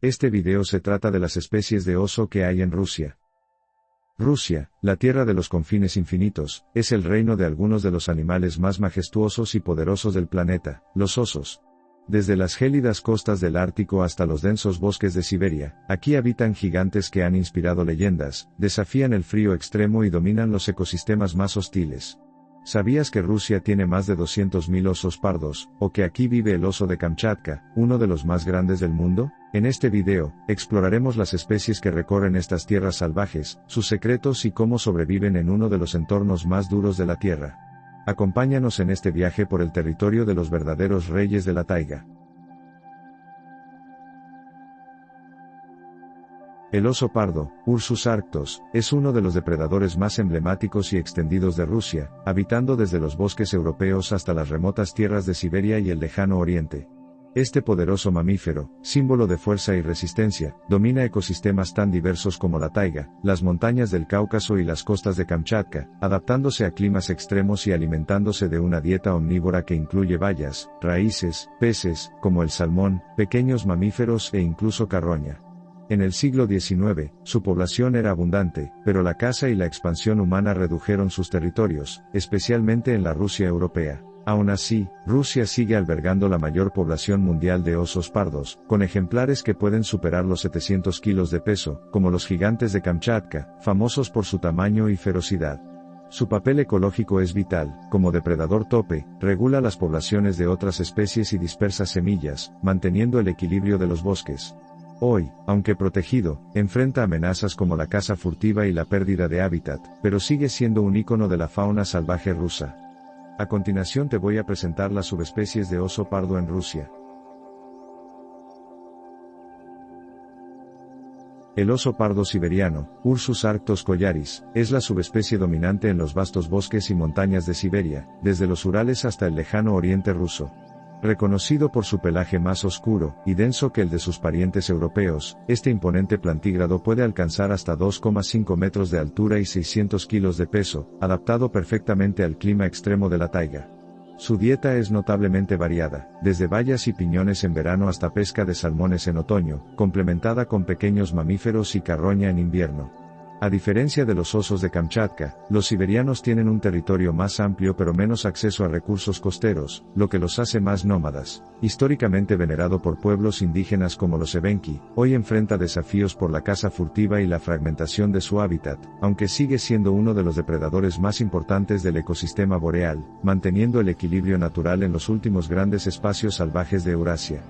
Este video se trata de las especies de oso que hay en Rusia. Rusia, la tierra de los confines infinitos, es el reino de algunos de los animales más majestuosos y poderosos del planeta, los osos. Desde las gélidas costas del Ártico hasta los densos bosques de Siberia, aquí habitan gigantes que han inspirado leyendas, desafían el frío extremo y dominan los ecosistemas más hostiles. ¿Sabías que Rusia tiene más de 200.000 osos pardos, o que aquí vive el oso de Kamchatka, uno de los más grandes del mundo? En este video, exploraremos las especies que recorren estas tierras salvajes, sus secretos y cómo sobreviven en uno de los entornos más duros de la Tierra. Acompáñanos en este viaje por el territorio de los verdaderos reyes de la taiga. El oso pardo, Ursus arctos, es uno de los depredadores más emblemáticos y extendidos de Rusia, habitando desde los bosques europeos hasta las remotas tierras de Siberia y el lejano oriente. Este poderoso mamífero, símbolo de fuerza y resistencia, domina ecosistemas tan diversos como la taiga, las montañas del Cáucaso y las costas de Kamchatka, adaptándose a climas extremos y alimentándose de una dieta omnívora que incluye bayas, raíces, peces, como el salmón, pequeños mamíferos e incluso carroña. En el siglo XIX, su población era abundante, pero la caza y la expansión humana redujeron sus territorios, especialmente en la Rusia europea. Aún así, Rusia sigue albergando la mayor población mundial de osos pardos, con ejemplares que pueden superar los 700 kilos de peso, como los gigantes de Kamchatka, famosos por su tamaño y ferocidad. Su papel ecológico es vital, como depredador tope, regula las poblaciones de otras especies y dispersa semillas, manteniendo el equilibrio de los bosques. Hoy, aunque protegido, enfrenta amenazas como la caza furtiva y la pérdida de hábitat, pero sigue siendo un ícono de la fauna salvaje rusa. A continuación te voy a presentar las subespecies de oso pardo en Rusia. El oso pardo siberiano, Ursus arctos collaris, es la subespecie dominante en los vastos bosques y montañas de Siberia, desde los Urales hasta el lejano oriente ruso. Reconocido por su pelaje más oscuro y denso que el de sus parientes europeos, este imponente plantígrado puede alcanzar hasta 2,5 metros de altura y 600 kilos de peso, adaptado perfectamente al clima extremo de la taiga. Su dieta es notablemente variada, desde bayas y piñones en verano hasta pesca de salmones en otoño, complementada con pequeños mamíferos y carroña en invierno. A diferencia de los osos de Kamchatka, los siberianos tienen un territorio más amplio pero menos acceso a recursos costeros, lo que los hace más nómadas. Históricamente venerado por pueblos indígenas como los Evenki, hoy enfrenta desafíos por la caza furtiva y la fragmentación de su hábitat, aunque sigue siendo uno de los depredadores más importantes del ecosistema boreal, manteniendo el equilibrio natural en los últimos grandes espacios salvajes de Eurasia.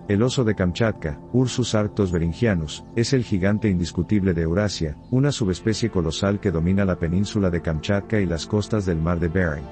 El oso de Kamchatka, Ursus arctos beringianus, es el gigante indiscutible de Eurasia, una subespecie colosal que domina la península de Kamchatka y las costas del mar de Bering.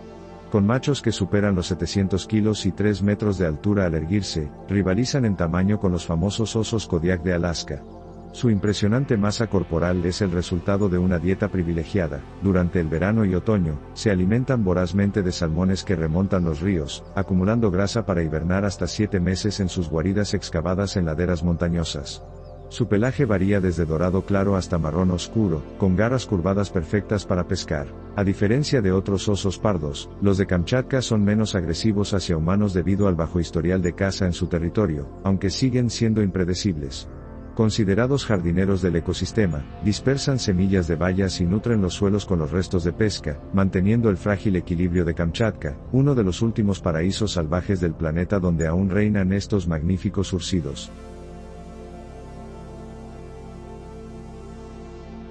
Con machos que superan los 700 kilos y 3 metros de altura al erguirse, rivalizan en tamaño con los famosos osos Kodiak de Alaska. Su impresionante masa corporal es el resultado de una dieta privilegiada. Durante el verano y otoño, se alimentan vorazmente de salmones que remontan los ríos, acumulando grasa para hibernar hasta 7 meses en sus guaridas excavadas en laderas montañosas. Su pelaje varía desde dorado claro hasta marrón oscuro, con garras curvadas perfectas para pescar. A diferencia de otros osos pardos, los de Kamchatka son menos agresivos hacia humanos debido al bajo historial de caza en su territorio, aunque siguen siendo impredecibles. Considerados jardineros del ecosistema, dispersan semillas de bayas y nutren los suelos con los restos de pesca, manteniendo el frágil equilibrio de Kamchatka, uno de los últimos paraísos salvajes del planeta donde aún reinan estos magníficos ursidos.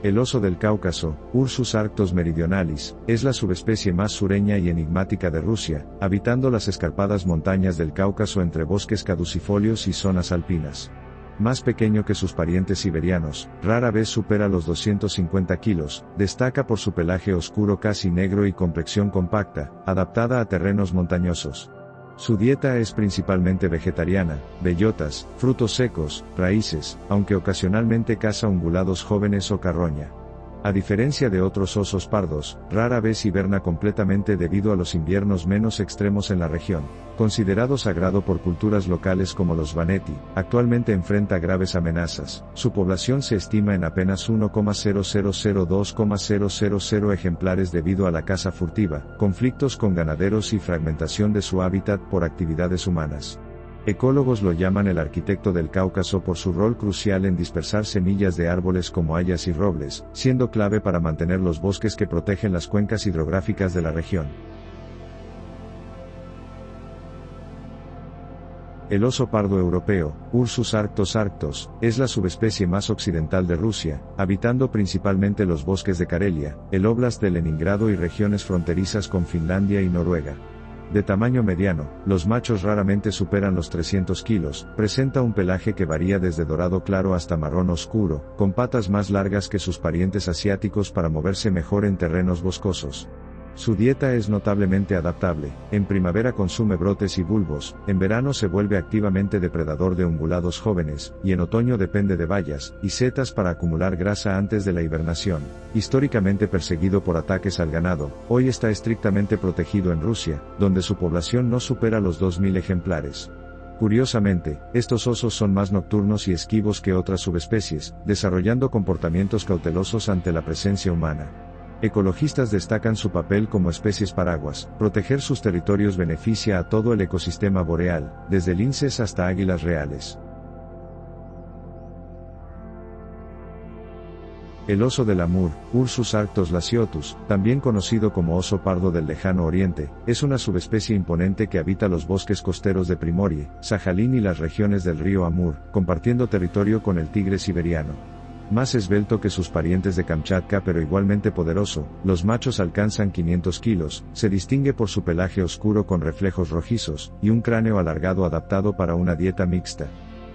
El oso del Cáucaso, Ursus arctos meridionalis, es la subespecie más sureña y enigmática de Rusia, habitando las escarpadas montañas del Cáucaso entre bosques caducifolios y zonas alpinas. Más pequeño que sus parientes siberianos, rara vez supera los 250 kilos, destaca por su pelaje oscuro casi negro y complexión compacta, adaptada a terrenos montañosos. Su dieta es principalmente vegetariana, bellotas, frutos secos, raíces, aunque ocasionalmente caza ungulados jóvenes o carroña. A diferencia de otros osos pardos, rara vez hiberna completamente debido a los inviernos menos extremos en la región. Considerado sagrado por culturas locales como los Baneti, actualmente enfrenta graves amenazas. Su población se estima en apenas 1,0002,000 ejemplares debido a la caza furtiva, conflictos con ganaderos y fragmentación de su hábitat por actividades humanas. Ecólogos lo llaman el arquitecto del Cáucaso por su rol crucial en dispersar semillas de árboles como hayas y robles, siendo clave para mantener los bosques que protegen las cuencas hidrográficas de la región. El oso pardo europeo, Ursus arctos, es la subespecie más occidental de Rusia, habitando principalmente los bosques de Karelia, el óblast de Leningrado y regiones fronterizas con Finlandia y Noruega. De tamaño mediano, los machos raramente superan los 300 kilos, presenta un pelaje que varía desde dorado claro hasta marrón oscuro, con patas más largas que sus parientes asiáticos para moverse mejor en terrenos boscosos. Su dieta es notablemente adaptable, en primavera consume brotes y bulbos, en verano se vuelve activamente depredador de ungulados jóvenes, y en otoño depende de bayas y setas para acumular grasa antes de la hibernación. Históricamente perseguido por ataques al ganado, hoy está estrictamente protegido en Rusia, donde su población no supera los 2000 ejemplares. Curiosamente, estos osos son más nocturnos y esquivos que otras subespecies, desarrollando comportamientos cautelosos ante la presencia humana. Ecologistas destacan su papel como especies paraguas. Proteger sus territorios beneficia a todo el ecosistema boreal, desde linces hasta águilas reales. El oso del Amur, Ursus arctos laciotus, también conocido como oso pardo del lejano oriente, es una subespecie imponente que habita los bosques costeros de Primorie, Sajalín y las regiones del río Amur, compartiendo territorio con el tigre siberiano. Más esbelto que sus parientes de Kamchatka pero igualmente poderoso, los machos alcanzan 500 kilos, se distingue por su pelaje oscuro con reflejos rojizos, y un cráneo alargado adaptado para una dieta mixta.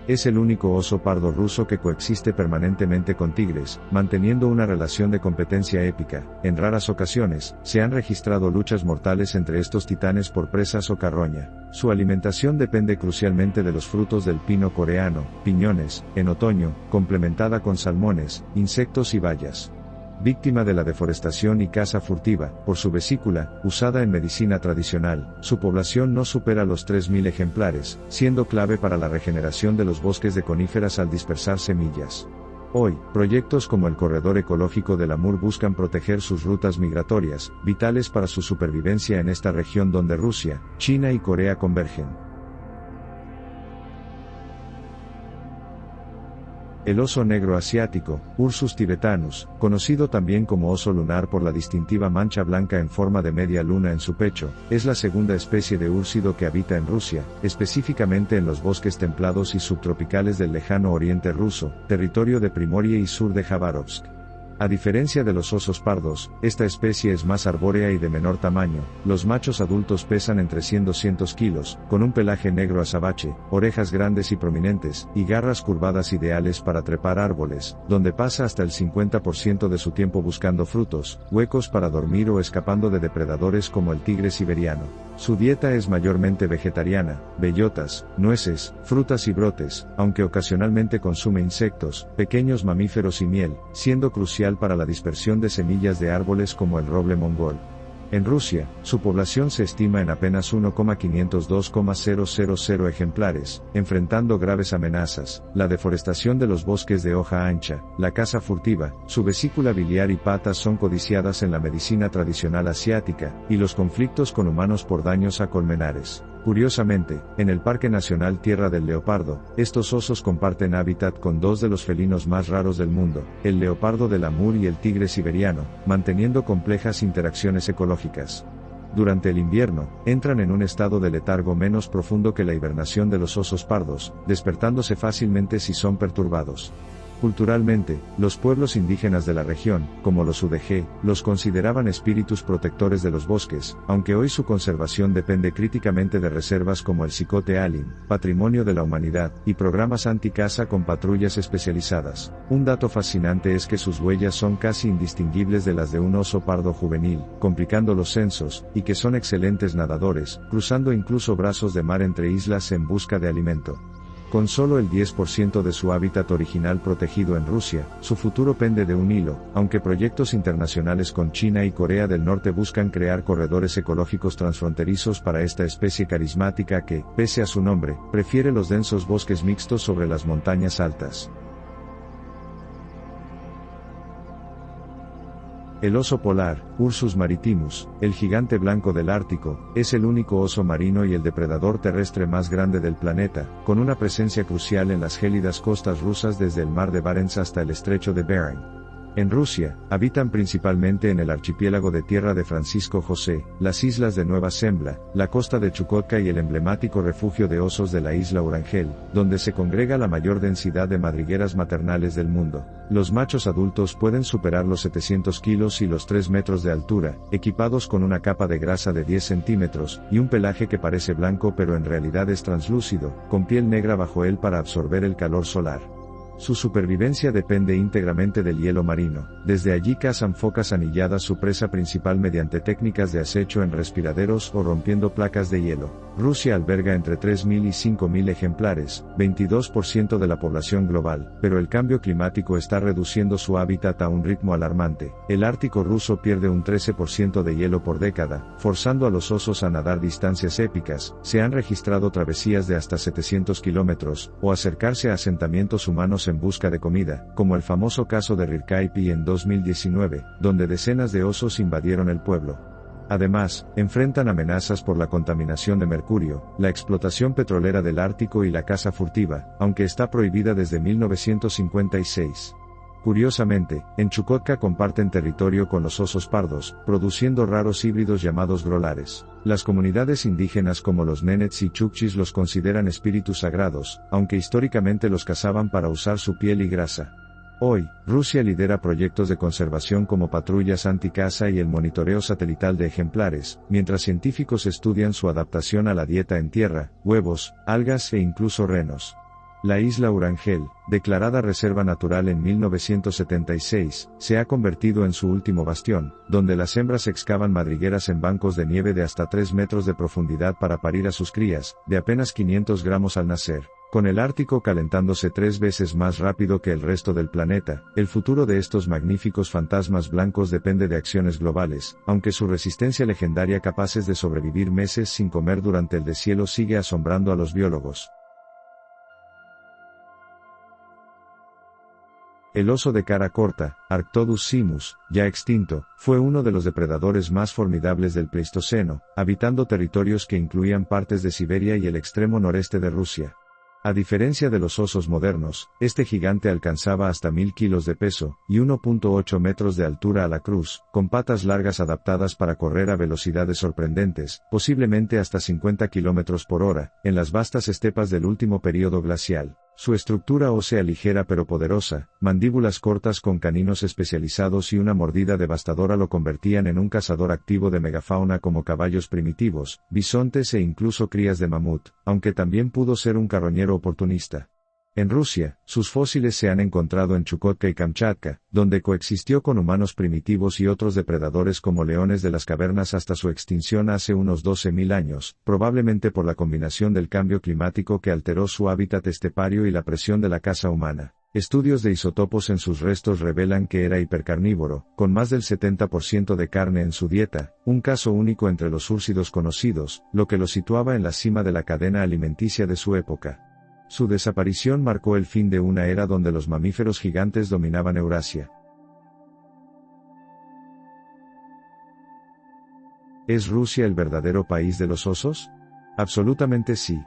Es el único oso pardo ruso que coexiste permanentemente con tigres, manteniendo una relación de competencia épica. En raras ocasiones, se han registrado luchas mortales entre estos titanes por presas o carroña. Su alimentación depende crucialmente de los frutos del pino coreano, piñones, en otoño, complementada con salmones, insectos y bayas. Víctima de la deforestación y caza furtiva, por su vesícula, usada en medicina tradicional, su población no supera los 3000 ejemplares, siendo clave para la regeneración de los bosques de coníferas al dispersar semillas. Hoy, proyectos como el Corredor Ecológico del Amur buscan proteger sus rutas migratorias, vitales para su supervivencia en esta región donde Rusia, China y Corea convergen. El oso negro asiático, Ursus tibetanus, conocido también como oso lunar por la distintiva mancha blanca en forma de media luna en su pecho, es la segunda especie de úrsido que habita en Rusia, específicamente en los bosques templados y subtropicales del lejano oriente ruso, territorio de Primorie y sur de Jabárovsk. A diferencia de los osos pardos, esta especie es más arbórea y de menor tamaño. Los machos adultos pesan entre 100 y 200 kilos, con un pelaje negro azabache, orejas grandes y prominentes, y garras curvadas ideales para trepar árboles, donde pasa hasta el 50% de su tiempo buscando frutos, huecos para dormir o escapando de depredadores como el tigre siberiano. Su dieta es mayormente vegetariana, bellotas, nueces, frutas y brotes, aunque ocasionalmente consume insectos, pequeños mamíferos y miel, siendo crucial para la dispersión de semillas de árboles como el roble mongol. En Rusia, su población se estima en apenas 1,502,000 ejemplares, enfrentando graves amenazas, la deforestación de los bosques de hoja ancha, la caza furtiva, su vesícula biliar y patas son codiciadas en la medicina tradicional asiática, y los conflictos con humanos por daños a colmenares. Curiosamente, en el Parque Nacional Tierra del Leopardo, estos osos comparten hábitat con dos de los felinos más raros del mundo, el leopardo del Amur y el tigre siberiano, manteniendo complejas interacciones ecológicas. Durante el invierno, entran en un estado de letargo menos profundo que la hibernación de los osos pardos, despertándose fácilmente si son perturbados. Culturalmente, los pueblos indígenas de la región, como los UDG, los consideraban espíritus protectores de los bosques, aunque hoy su conservación depende críticamente de reservas como el Cicote Alin, Patrimonio de la Humanidad, y programas anti-caza con patrullas especializadas. Un dato fascinante es que sus huellas son casi indistinguibles de las de un oso pardo juvenil, complicando los censos, y que son excelentes nadadores, cruzando incluso brazos de mar entre islas en busca de alimento. Con solo el 10% de su hábitat original protegido en Rusia, su futuro pende de un hilo, aunque proyectos internacionales con China y Corea del Norte buscan crear corredores ecológicos transfronterizos para esta especie carismática que, pese a su nombre, prefiere los densos bosques mixtos sobre las montañas altas. El oso polar, Ursus maritimus, el gigante blanco del Ártico, es el único oso marino y el depredador terrestre más grande del planeta, con una presencia crucial en las gélidas costas rusas desde el mar de Barents hasta el estrecho de Bering. En Rusia, habitan principalmente en el archipiélago de tierra de Francisco José, las islas de Nueva Zembla, la costa de Chukotka y el emblemático refugio de osos de la isla Urangel, donde se congrega la mayor densidad de madrigueras maternales del mundo. Los machos adultos pueden superar los 700 kilos y los 3 metros de altura, equipados con una capa de grasa de 10 centímetros, y un pelaje que parece blanco pero en realidad es translúcido, con piel negra bajo él para absorber el calor solar. Su supervivencia depende íntegramente del hielo marino. Desde allí cazan focas anilladas su presa principal mediante técnicas de acecho en respiraderos o rompiendo placas de hielo. Rusia alberga entre 3.000 y 5.000 ejemplares, 22% de la población global, pero el cambio climático está reduciendo su hábitat a un ritmo alarmante. El Ártico ruso pierde un 13% de hielo por década, forzando a los osos a nadar distancias épicas. Se han registrado travesías de hasta 700 kilómetros, o acercarse a asentamientos humanos en busca de comida, como el famoso caso de Rirkaipi en 2019, donde decenas de osos invadieron el pueblo. Además, enfrentan amenazas por la contaminación de mercurio, la explotación petrolera del Ártico y la caza furtiva, aunque está prohibida desde 1956. Curiosamente, en Chukotka comparten territorio con los osos pardos, produciendo raros híbridos llamados grolares. Las comunidades indígenas como los nenets y chukchis los consideran espíritus sagrados, aunque históricamente los cazaban para usar su piel y grasa. Hoy, Rusia lidera proyectos de conservación como patrullas anticaza y el monitoreo satelital de ejemplares, mientras científicos estudian su adaptación a la dieta en tierra, huevos, algas e incluso renos. La isla Urangel, declarada reserva natural en 1976, se ha convertido en su último bastión, donde las hembras excavan madrigueras en bancos de nieve de hasta 3 metros de profundidad para parir a sus crías, de apenas 500 gramos al nacer. Con el Ártico calentándose 3 veces más rápido que el resto del planeta, el futuro de estos magníficos fantasmas blancos depende de acciones globales, aunque su resistencia legendaria capaces de sobrevivir meses sin comer durante el deshielo sigue asombrando a los biólogos. El oso de cara corta, Arctodus simus, ya extinto, fue uno de los depredadores más formidables del Pleistoceno, habitando territorios que incluían partes de Siberia y el extremo noreste de Rusia. A diferencia de los osos modernos, este gigante alcanzaba hasta 1000 kilos de peso, y 1.8 metros de altura a la cruz, con patas largas adaptadas para correr a velocidades sorprendentes, posiblemente hasta 50 kilómetros por hora, en las vastas estepas del último período glacial. Su estructura ósea ligera pero poderosa, mandíbulas cortas con caninos especializados y una mordida devastadora lo convertían en un cazador activo de megafauna como caballos primitivos, bisontes e incluso crías de mamut, aunque también pudo ser un carroñero oportunista. En Rusia, sus fósiles se han encontrado en Chukotka y Kamchatka, donde coexistió con humanos primitivos y otros depredadores como leones de las cavernas hasta su extinción hace unos 12.000 años, probablemente por la combinación del cambio climático que alteró su hábitat estepario y la presión de la caza humana. Estudios de isótopos en sus restos revelan que era hipercarnívoro, con más del 70% de carne en su dieta, un caso único entre los úrsidos conocidos, lo que lo situaba en la cima de la cadena alimenticia de su época. Su desaparición marcó el fin de una era donde los mamíferos gigantes dominaban Eurasia. ¿Es Rusia el verdadero país de los osos? Absolutamente sí.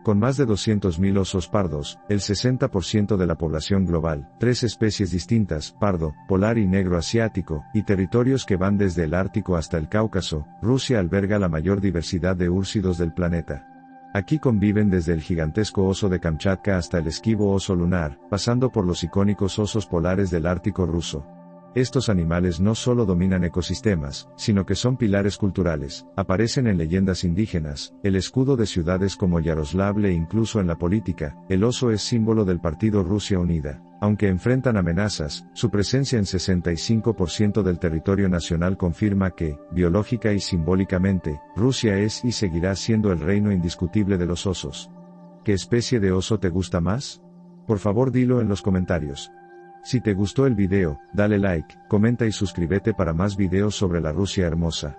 Con más de 200.000 osos pardos, el 60% de la población global, 3 especies distintas, pardo, polar y negro asiático, y territorios que van desde el Ártico hasta el Cáucaso, Rusia alberga la mayor diversidad de úrsidos del planeta. Aquí conviven desde el gigantesco oso de Kamchatka hasta el esquivo oso lunar, pasando por los icónicos osos polares del Ártico ruso. Estos animales no solo dominan ecosistemas, sino que son pilares culturales, aparecen en leyendas indígenas, el escudo de ciudades como Yaroslavl e incluso en la política. El oso es símbolo del partido Rusia Unida. Aunque enfrentan amenazas, su presencia en 65% del territorio nacional confirma que, biológica y simbólicamente, Rusia es y seguirá siendo el reino indiscutible de los osos. ¿Qué especie de oso te gusta más? Por favor dilo en los comentarios. Si te gustó el video, dale like, comenta y suscríbete para más videos sobre la Rusia hermosa.